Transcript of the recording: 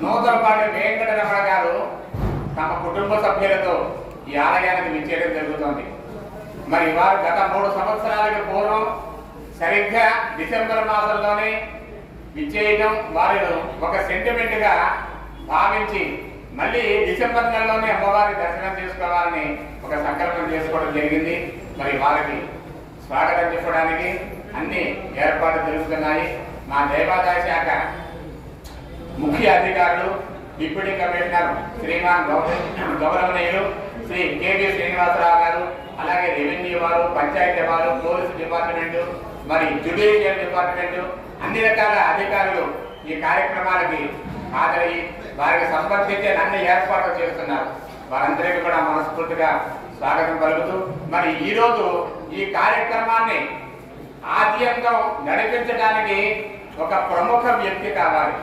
నూతలపాటి వెంకటరమణ గారు తమ కుటుంబ సభ్యులతో ఈ ఆలయానికి విచ్చేయడం జరుగుతోంది. మరి వారు గత 3 సంవత్సరాలకు పూర్వం సరిగ్గా డిసెంబర్ మాసంలోనే విచ్చేయడం వారు ఒక సెంటిమెంట్ గా భావించి మళ్ళీ డిసెంబర్ నెలలోనే అమ్మవారి దర్శనం చేసుకోవాలని ఒక సంకల్పం చేసుకోవడం జరిగింది. మరి వారికి స్వాగతం చెప్పడానికి అన్ని ఏర్పాట్లు జరుగుతున్నాయి. మా దేవాదాయ శాఖ ముఖ్య అధికారులు, డిప్యూటీ కమిషనర్ శ్రీమాన్ గౌరవనీయులు శ్రీ కేబీ శ్రీనివాసరావు గారు, అలాగే రెవెన్యూ వారు, పంచాయతీ వారు, పోలీసు డిపార్ట్మెంటు, మరి జ్యుడిషియల్ డిపార్ట్మెంటు, అన్ని రకాల అధికారులు ఈ కార్యక్రమాలకి హాజరయ్యి వారికి సంబంధించిన అన్ని ఏర్పాట్లు చేస్తున్నారు. వారందరికీ కూడా మనస్ఫూర్తిగా స్వాగతం పలుకుతూ మరి ఈరోజు ఈ కార్యక్రమాన్ని ఆద్యంతం నడిపించడానికి ఒక ప్రముఖ వ్యక్తి కావాలి.